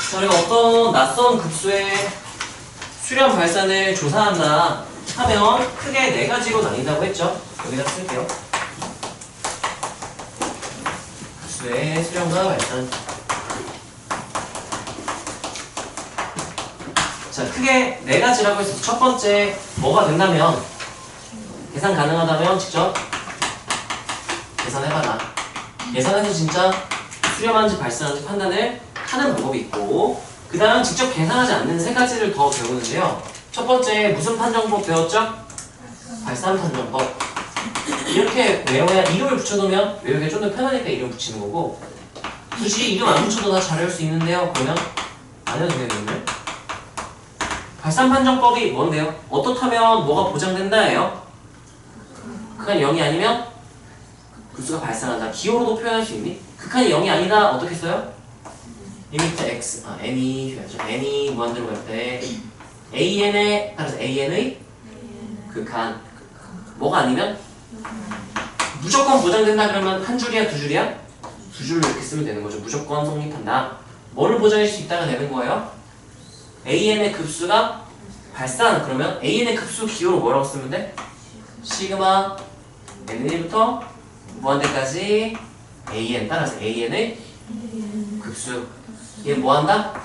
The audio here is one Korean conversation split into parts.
자, 우리가 어떤 낯선 급수의 수렴 발산을 조사한다 하면 크게 네 가지로 나뉜다고 했죠. 여기다 쓸게요. 급수의 수렴과 발산. 자, 크게 네 가지라고 해서 첫 번째 뭐가 된다면 계산 가능하다면 직접 계산해봐라. 계산해서 진짜 수렴하는지 발산하는지 판단을 하는 방법이 있고, 그 다음 직접 계산하지 않는 세 가지를 더 배우는데요. 첫 번째 무슨 판정법 배웠죠? 발산 판정법. 이렇게 외워야 이름을 붙여놓으면 외우기가 좀 더 편하니까 이름 붙이는 거고, 굳이 이름 안 붙여도 다 잘 외울 수 있는데요. 그러면 안 해도 돼요. 이름을. 발산 판정법이 뭔데요? 어떻다면 뭐가 보장된다예요? 극한이 0이 아니면 급수가 발산한다. 기호로도 표현할 수 있니? 극한이 0이 아니다. 어떻게 써요? 리미트 x, n이 표현하죠. n이 무한대로 갈 때 an에 따라서 an의 극한. 뭐가 아니면 무조건 보장된다 그러면 한 줄이야 두 줄이야? 두 줄로 이렇게 쓰면 되는 거죠. 무조건 성립한다. 뭐를 보장할 수 있다가 되는 거예요? an의 급수가 발산. 그러면 an의 급수 기호로 뭐라고 쓰면 돼? 시그마 n1부터 무한대까지 an. 따라서 an의 급수. 얘 뭐한다?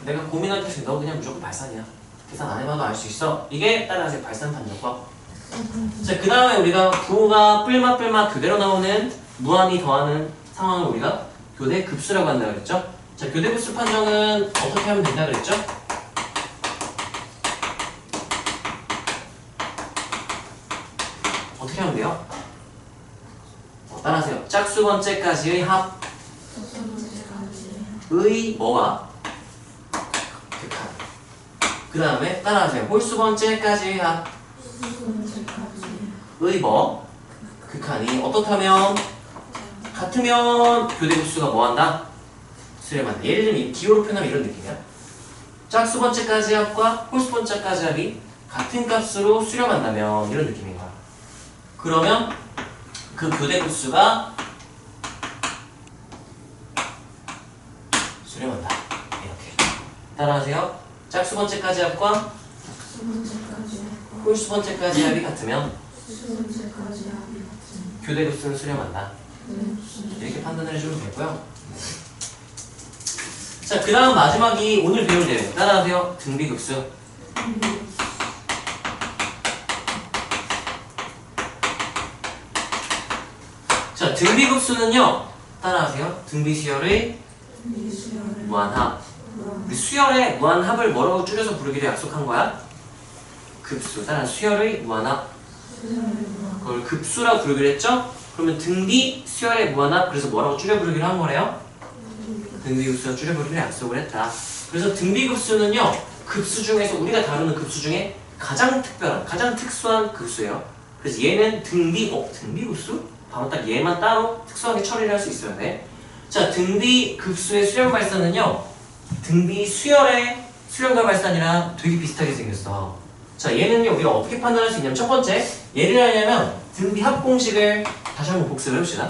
내가 고민할 때 너 그냥 무조건 발산이야. 계산 안 해봐도 알 수 있어. 이게 따라서 발산 판정법. 자, 그 다음에 우리가 부호가 뿔마 교대로 나오는 무한히 더하는 상황을 우리가 교대 급수라고 한다 그랬죠? 자, 교대 급수 판정은 어떻게 하면 된다 그랬죠? 어떻게 하면 돼요? 따라하세요. 짝수 번째까지의 합의 뭐가? 극한. 그 다음에 따라하세요. 홀수 번째까지의 합의 뭐? 극한이 어떻다면? 같으면 교대 급수가 뭐한다? 수렴한다. 예를 들면 기호로 표현하면 이런 느낌이야. 짝수 번째까지 합과 홀수 번째까지 합이 같은 값으로 수렴한다면 이런 느낌인 거야. 그러면 그 교대 급수가 수렴한다. 이렇게. 따라하세요. 짝수 번째까지 합과 홀수 번째까지 합이 같으면 교대 급수는 수렴한다. 이렇게 판단을 해주면 되고요. 자, 그 다음 마지막이 오늘 배울 내용. 따라하세요. 등비급수. 자, 등비급수는요. 따라하세요. 등비수열의 무한합. 우리 수열의 무한합을 뭐라고 줄여서 부르기로 약속한 거야? 급수. 따라 수열의 무한합. 그걸 급수라고 부르기로 했죠? 그러면 등비 수열의 무한합. 그래서 뭐라고 줄여 부르기로 한 거래요? 등비급수가 줄여 부르기로 약속을 했다. 그래서 등비급수는요. 급수 중에서 우리가 다루는 급수 중에 가장 특별한, 가장 특수한 급수예요. 그래서 얘는 등비급수? 바로 딱 얘만 따로 특수하게 처리를 할 수 있어야 돼. 자, 등비급수의 수렴 발산은요. 등비 수열의 수렴과 발산이랑 되게 비슷하게 생겼어. 자, 얘는요. 우리가 어떻게 판단할 수 있냐면 첫 번째, 얘를 하려면 등비 합 공식을 다시 한번 복습을 해봅시다.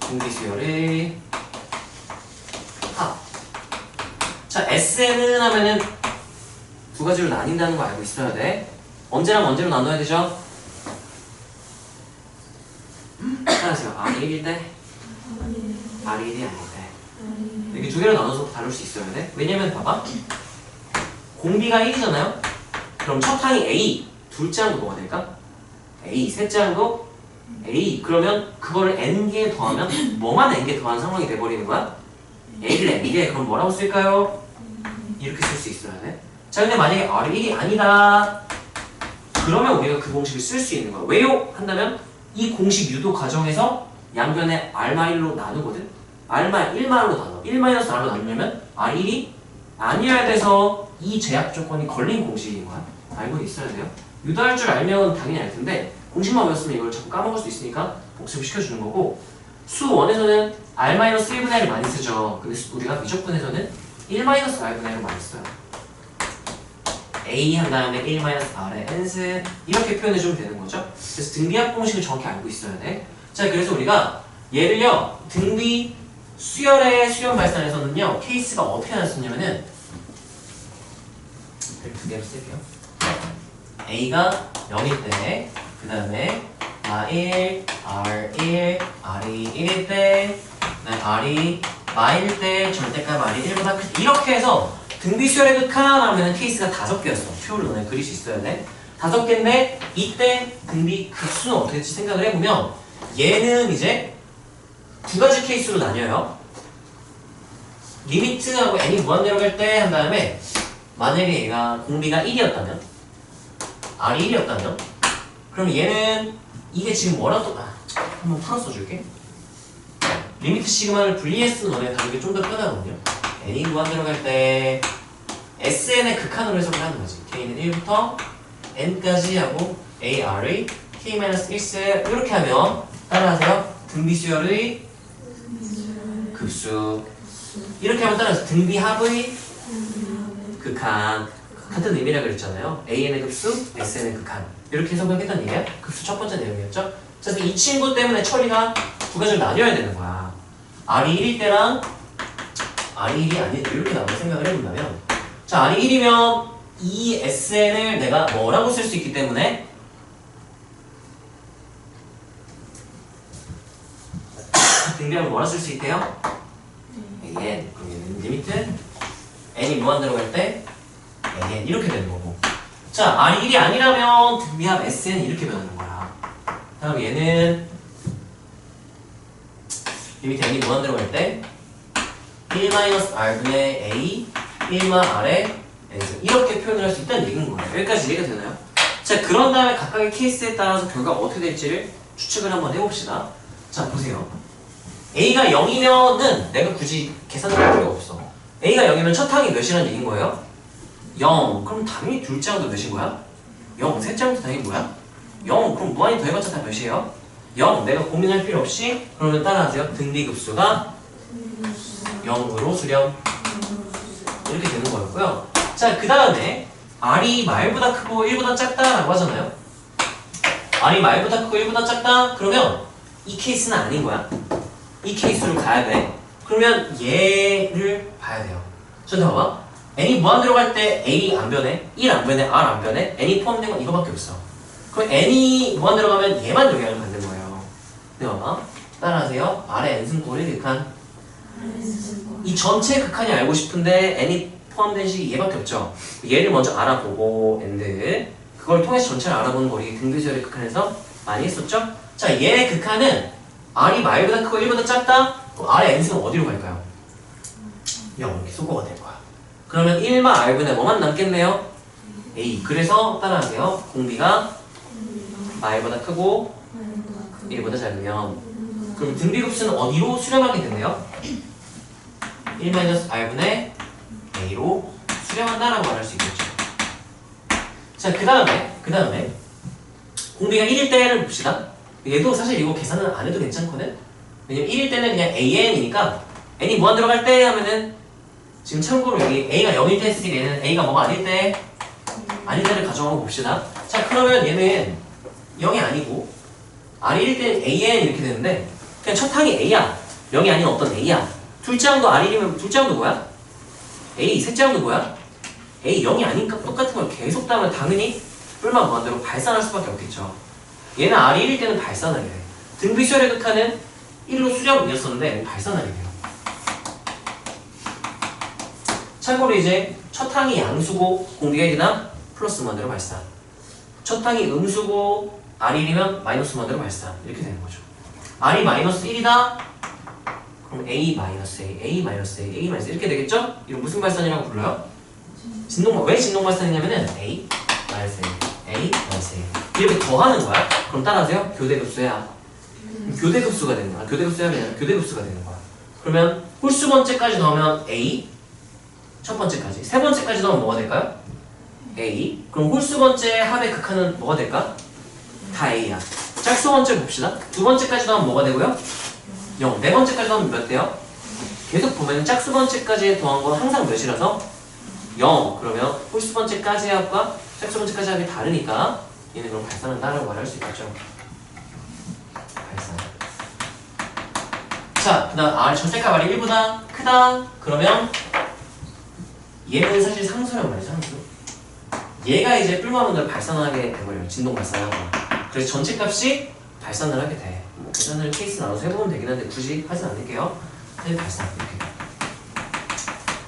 등비 수열의 합. 자, SN은 하면은 두 가지로 나뉜다는 거 알고 있어야 돼. 언제랑 언제로 나눠야 되죠? 따라하세요. R1일 때, R1이 아닐 때. 이렇게 두 개로 나눠서 다룰 수 있어야 돼. 왜냐면 봐봐. 공비가 1이잖아요? 그럼 첫 항이 A, 둘째 항도 뭐가 될까? A, 셋째 항도 A. 그러면 그거를 N개 더하면 뭐만 N개 더한 상황이 돼버리는 거야? A를 N개. 그럼 뭐라고 쓸까요? 이렇게 쓸 수 있어야 돼. 자, 근데 만약에 R1이 아니다. 그러면 우리가 그 공식을 쓸 수 있는 거야. 왜요? 한다면 이 공식 유도 과정에서 양변에 R마일로 나누거든? R마일 1마일로 나눠. 1-R로 나누려면 R1이 아니어야 돼서 이 제약 조건이 걸린 공식인 거야. 알고 있어야 돼요. 유도할 줄 알면 당연히 알 텐데 공식만 외웠으면 이걸 자꾸 까먹을 수 있으니까 복습을 시켜주는 거고, 수 1에서는 R-1분의 R을 많이 쓰죠. 근데 우리가 미적분에서는 1-R분의 R을 많이 써요. A 한 다음에 1-R의 n승 이렇게 표현해주면 되는 거죠. 그래서 등비합 공식을 정확히 알고 있어야 돼. 자, 그래서 우리가 얘를요 등비 수열의 수렴 발산에서는요 케이스가 어떻게 나왔었냐면은 두 개를 쓸게요. A가 0일 때, 그 다음에 R1, R1, R2 1일 때, 그 다음에 R이 마일 때, 절대값 R이 1보다 크 이렇게 해서 등비 수열의 극한 하면 케이스가 5개였어. 표를 너네 그릴 수 있어야 돼. 5개인데 이때 등비 극수는 어떻게 될지 생각을 해보면 얘는 이제 두 가지 케이스로 나뉘어요. 리미트하고 n이 무한대로 갈 때 한 다음에 만약에 얘가 공비가 1이었다면 R이 1이었다면 그럼 얘는 이게 지금 뭐랑 또 한번 풀어서 줄게. 리미트 시그마를 분리해서 너네 다루기 좀 더 편하거든요. n이 무한대로 갈 때 SN의 극한으로 해석을 하는 거지. K는 1부터 n까지 하고 AR의 K-1세 이렇게 하면 따라하세요. 등비수열의 급수 이렇게 하면 따라서 등비합의 극한 같은 의미라 그랬잖아요. AN의 급수, SN의 극한 이렇게 해석하겠다는 얘기야. 급수 첫 번째 내용이었죠. 그래서 이 친구 때문에 처리가 두 가지로 나뉘어야 되는 거야. R이 1일 때랑 R이 1이 아닐 때 이렇게 나눠 생각을 해본다면 자, R이 1이면 이 SN을 내가 뭐라고 쓸 수 있기 때문에 등비하면 뭐라 쓸 수 있대요? AN 그럼 얘는 리미트 n이 무한대로 갈 때 AN 이렇게 되는 거고 자, R이 1이 아니라면 등비합 SN 이렇게 변하는 거야. 다음 얘는 리미트 n이 무한대로 갈 때 1-R분의 A 1-R의 N 이렇게 표현을 할 수 있다는 얘기인 거예요. 여기까지 이해가 되나요? 자, 그런 다음에 각각의 케이스에 따라서 결과가 어떻게 될지를 추측을 한번 해봅시다. 자, 보세요. A가 0이면은 내가 굳이 계산을 할 필요가 없어. A가 0이면 첫 항이 몇이라는 얘기인 거예요? 0. 그럼 당연히 둘째 항도 몇인 거야? 0. 셋째 항도 당연히 뭐야? 0. 그럼 무한히 더해봤자 다 몇이에요? 0. 내가 고민할 필요 없이 그러면 따라하세요. 등비급수가 0으로 수렴 이렇게 되는 거였고요. 자, 그 다음에 R이 말보다 크고 1보다 작다라고 하잖아요. R이 말보다 크고 1보다 작다? 그러면 이 케이스는 아닌 거야. 이 케이스로 가야 돼. 그러면 얘를 봐야 돼요. 저 봐봐. n이 무한대로 갈 때 a 안 변해, 1 안 변해, r 안 변해. n이 포함된 건 이거밖에 없어. 그럼 n이 무한대로 가면 얘만 영향을 받는 거예요. 네, 봐봐. 따라하세요. r의 n승꼴의 극한. 이 전체 극한이 알고 싶은데 n이 포함된 식이 얘밖에 없죠. 얘를 먼저 알아보고 and 그걸 통해서 전체를 알아보는 거 우리 등비수열의 극한에서 많이 했었죠. 자, 얘의 극한은 r이 말보다 크고 1보다 작다? 그럼 r의 n승은 어디로 갈까요? 0 이렇게 소거가 될 거야. 그러면 1마 r분의 뭐만 남겠네요? a. 그래서 따라하세요. 공비가 r보다 크고 1보다 작으면 그럼 등비급수는 어디로 수렴하게 되네요? 1-r분의 a로 수렴한다라고 말할 수 있겠죠. 자, 그 다음에 공비가 1일 때를 봅시다. 얘도 사실 이거 계산은 안 해도 괜찮거든? 왜냐면 1일 때는 그냥 an이니까 n이 무한대로 갈 때 하면은 지금 참고로 여기 a가 0일 때 했을 때 얘는 a가 뭐가 아닐 때 아닐 때를 가져가고 봅시다. 자, 그러면 얘는 0이 아니고 r이 1일 때는 an 이렇게 되는데 그냥 첫 항이 a야. 0이 아닌 어떤 a야. 둘째 항도 r이면 둘째 항도 뭐야? a. 셋째 항도 뭐야? a 0이 아니니까 똑같은 걸 계속 따면 당연히 뿔만 무한대로 발산할 수밖에 없겠죠. 얘는 r이 1일 때는 발산하게 돼. 등비수열의 극한은 1로 수렴이었었는데 발산하게 돼요. 참고로 이제 첫 항이 양수고 공비가 1이나 플러스 무한대로 발산. 첫 항이 음수고 r이 1이면 마이너스 무한대로 발산. 이렇게 되는 거죠. r이 마이너스 1이다? 그럼 a 마이너스 a, a 마이너스 a, a 마이너스 이렇게 되겠죠? 이거 무슨 발산이라고 불러요? 왜 진동 발산이냐면은 a 마이너스 a, a 마이너스 a 이렇게 더하는 거야. 그럼 따라하세요. 교대급수야. 교대급수가 되는 거야. 교대급수야 그냥 교대급수가 되는 거야. 그러면 홀수 번째까지 넣으면 a 첫 번째까지, 세 번째까지 넣으면 뭐가 될까요? a. 그럼 홀수 번째 합의 극한은 뭐가 될까? 다 a야. 짝수 번째 봅시다. 두 번째까지 넣으면 뭐가 되고요? 0. 네 번째까지 넣으면 몇 돼요? 계속 보면 짝수 번째까지 더한 건 항상 몇이라서 0. 그러면 홀수 번째까지 합과 짝수 번째까지 합이 다르니까 얘는 그럼 발산은 다르다고 말할 수 있겠죠. 발산. 자, 그 다음 R 절대값 R이 1보다 크다. 그러면 얘는 사실 상수란 말이죠. 상수. 얘가 이제 뿔마는 걸 발산하게 돼버려요. 진동 발산하고. 그래서 전체 값이 발산을 하게 돼. 뭐 계산을 케이스 나눠서 해보면 되긴 한데 굳이 하진 않을게요. 발산 이렇게.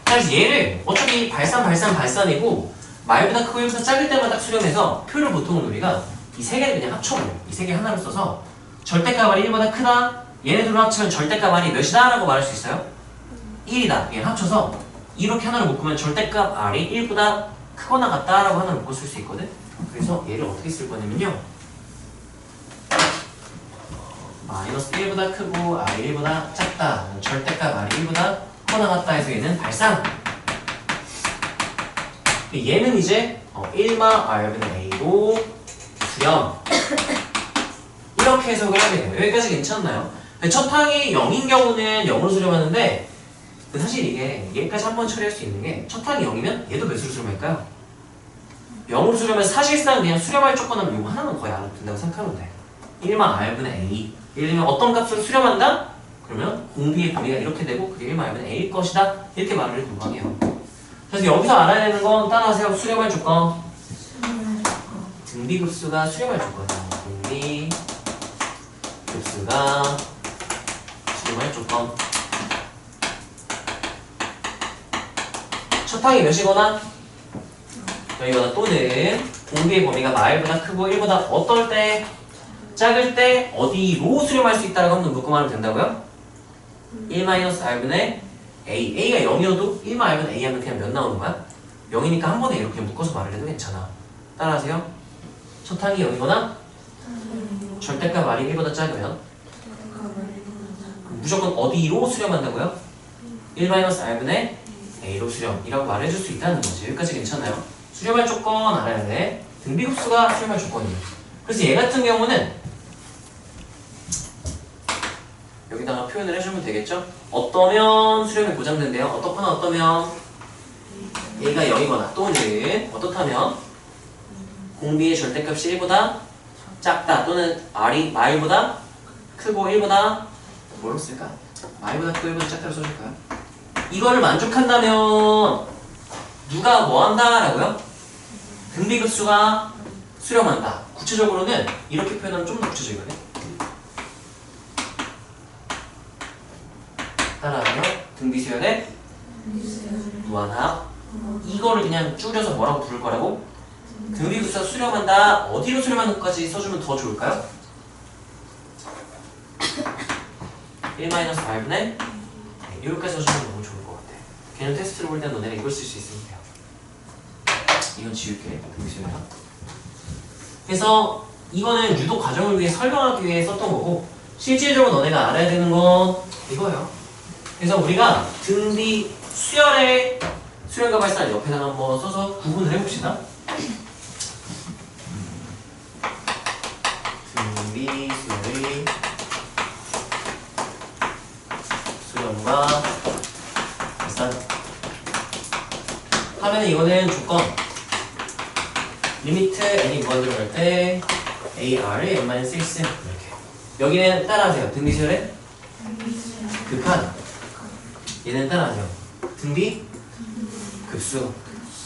그래서 얘를 어차피 발산이고 말보다 크고 1보다 작을 때만 딱 수렴해서 표를 보통은 우리가 이 세 개를 그냥 합쳐버려요. 이 세 개 하나로 써서 절대값 R이 1보다 크다. 얘네들로 합치면 절대값 R이 몇이다 라고 말할 수 있어요. 1이다. 얘 합쳐서 이렇게 하나로 묶으면 절대값 R이 1보다 크거나 같다 라고 하나로 묶어 쓸 수 있거든. 그래서 얘를 어떻게 쓸 거냐면요, 마이너스 1보다 크고 R이 1보다 작다. 절대값 R이 1보다 크거나 같다 해서 얘는 발산. 얘는 이제 1마 R분의 A로 수렴. 이렇게 해석을 하게 돼요. 여기까지 괜찮나요? 첫 항이 0인 경우는 0으로 수렴하는데 사실 이게 얘까지 한번 처리할 수 있는 게 첫 항이 0이면 얘도 몇으로 수렴할까요? 0으로 수렴하면 사실상 그냥 수렴할 조건하면 이거 하나는 거의 알아도 된다고 생각하면 돼. 1마 R분의 A. 예를 들면 어떤 값으로 수렴한다? 그러면 공비의 범위가 이렇게 되고 그게 1마 R분의 A일 것이다. 이렇게 말을 불가해요. 그래서 여기서 알아야 되는 건 따라하세요. 수렴할 조건. 등비급수가 수렴할 조건이에요. 등비급수가 수렴할 조건. 첫 항이 몇이거나 여기거나 또는 공비의 범위가 마일보다 크고 1보다 어떨 때 작을 때 어디로 수렴할 수 있다라고 한번 묶음하면 된다고요? 1-R분의 A. A가 0이어도 1-R분의 A 하면 그냥 몇 나오는 거야? 0이니까 한 번에 이렇게 묶어서 말을 해도 괜찮아. 따라하세요. 첫 항이 0이거나 절대값 R이 1보다 작으면 무조건 어디로 수렴한다고요? 1-R분의 A로 수렴이라고 말해줄 수 있다는 거지. 여기까지 괜찮아요? 수렴할 조건 알아야 돼. 등비급수가 수렴할 조건이에요. 그래서 얘 같은 경우는 여기다가 표현을 해주면 되겠죠? 어떠면 수렴이 보장된대요. 어떻거나 어떠면 얘가 0이거나 또는 어떻다면 공비의 절대값이 1보다 작다 또는 R이 마일보다 크고 1보다 뭐로 쓸까? 마일보다 크고 1보다 작다로 써줄까요? 이거를 만족한다면 누가 뭐 한다 라고요? 등비급수가 수렴한다. 구체적으로는 이렇게 표현하면 좀 더 구체적이거든. 따라하면 등비수열의 무한합. 이거를 그냥 줄여서 뭐라고 부를 거라고? 등비급수가 수렴한다. 어디로 수렴하는 것까지 써주면 더 좋을까요? 1-R분의 여기까지 써주면 너무 좋을 것 같아. 개념 테스트로 볼 때 너네가 이걸 쓸 수 있으면 돼요. 이건 지울게. 등비수열. 그래서 이거는 유도 과정을 위해 설명하기 위해 썼던 거고 실질적으로 너네가 알아야 되는 건 이거예요. 그래서 우리가 등비 수열의 수렴과 발산 옆에다가 한번 써서 구분을 해봅시다. 등비 수열의 수렴과 발산 하면 이거는 조건 리미트 n이 무한 들어갈 때 AR의 n-1 이렇게. 여기는 따라하세요. 등비수열의 극한. 얘는 따라하세요. 등비 급수.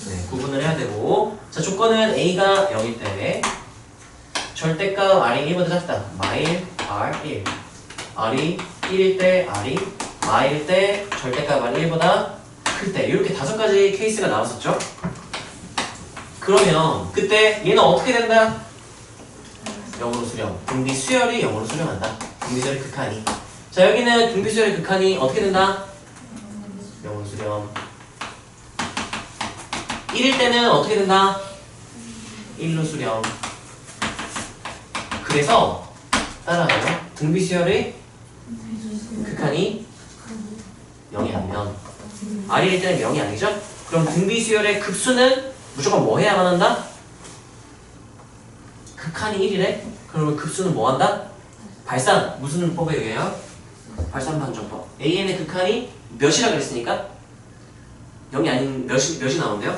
네, 구분을 해야 되고. 자, 조건은 A가 0일 때 절대값 R이 1보다 작다. 마일 R1. R이 1일 때 R이 마일 때 절대값 R이 1보다 클 때. 이렇게 5가지 케이스가 나왔었죠. 그러면 그때 얘는 어떻게 된다? 0으로 수렴. 등비 수열이 0으로 수렴한다. 등비 수열의 극한이. 자, 여기는 등비 수열의 극한이 어떻게 된다? 0으로 수렴. 1일 때는 어떻게 된다? 1로 수렴. 그래서 따라가요. 등비 수열의 극한이 0이 아니면 R일 때는 0이 아니죠? 그럼 등비 수열의 급수는 무조건 뭐 해야만 한다? 극한이 1이래? 그러면 급수는 뭐 한다? 발산. 무슨 법에 의해요? 발산 판정법. AN의 극한이 몇이라 그랬으니까? 0이 아닌 몇이 나온대요?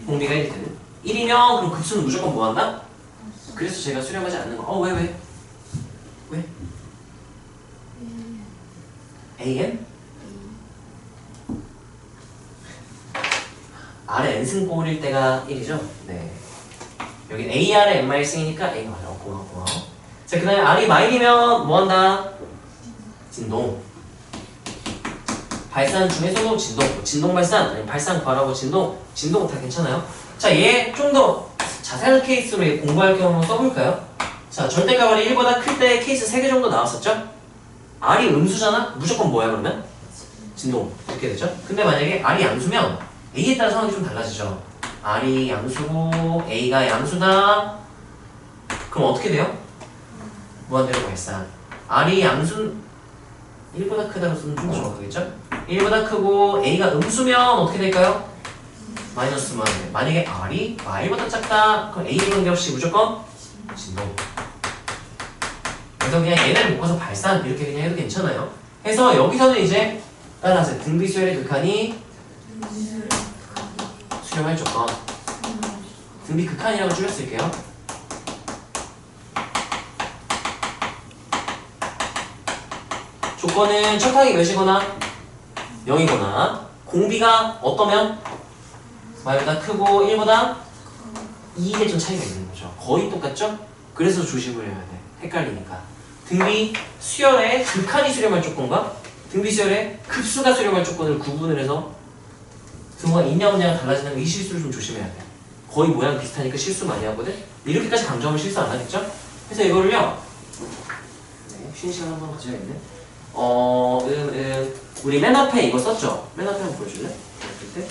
공비가 1일 때는 1이면 그럼 급수는 무조건 뭐 한다? 그래서 제가 수렴하지 않는 거. 왜? AN? R의 n승꼴일 때가 1이죠? 네. 여기 AR의 n-승이니까 A가 맞아. 고마워. 자, 그 다음에 R이 마일이면 뭐 한다? 진동. 발산 중에서도 진동 발산, 아니면 발산 과라고 진동 다 괜찮아요. 자, 얘 좀 더 자세한 케이스로 얘 공부할 경우 한번 써볼까요? 자, 절대값 R이 1보다 클 때 케이스 3개 정도 나왔었죠? R이 음수잖아? 무조건 뭐야 그러면? 진동. 이렇게 되죠? 근데 만약에 R이 양수면 A에 따라 상황이 좀 달라지죠. R이 양수고 A가 양수다. 그럼 어떻게 돼요? 무한대로 발산. R이 양수 1보다 크다고 쓰면 좀 정확하겠죠? 1보다 크고 A가 음수면 어떻게 될까요? 마이너스 무한대. 만약에 R이 Y보다 작다. 그럼 A에 관계없이 무조건 진동. 그래서 그냥 얘를 묶어서 발산 이렇게 그냥 해도 괜찮아요. 해서 여기서는 이제 따라하세요. 등비수열의 극한이 수렴할 조건. 등비 극한이라고 줄였을게요. 조건은 척하기 몇이거나 0이거나 공비가 어떠면 Y보다 크고 1보다 2의 좀 차이가 있는 거죠. 거의 똑같죠? 그래서 조심을 해야 돼. 헷갈리니까. 등비 수열의 극한이 수렴할 조건과 등비 수열의 급수가 수렴할 조건을 구분을 해서 등호가 있냐 없냐가 달라지는 이 실수를 좀 조심해야 돼. 거의 모양 비슷하니까 실수 많이 하거든? 이렇게까지 강조하면 실수 안 하겠죠? 그래서 이거를요. 네, 쉬는 시간 한번 가져야겠네. 우리 맨 앞에 이거 썼죠? 맨 앞에 한번 보여줄래? 이때?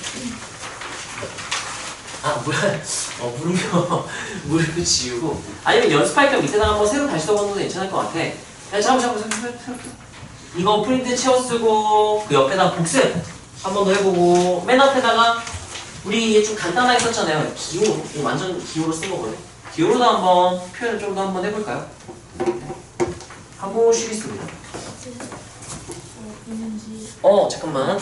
무릎을 지우고 아니면 연습할 때 밑에다가 한번 새로 다시 써보는 것도 괜찮을 것 같아. 야, 잠깐만. 이거 프린트 채워 쓰고 그 옆에다 복습 한 번 더 해보고 맨 앞에다가 우리 얘 좀 간단하게 썼잖아요. 기호로 완전 기호로 쓴 거거든. 기호로도 한번 표현을 좀 더 한번 해볼까요? 하고 쉬겠습니다. 잠깐만.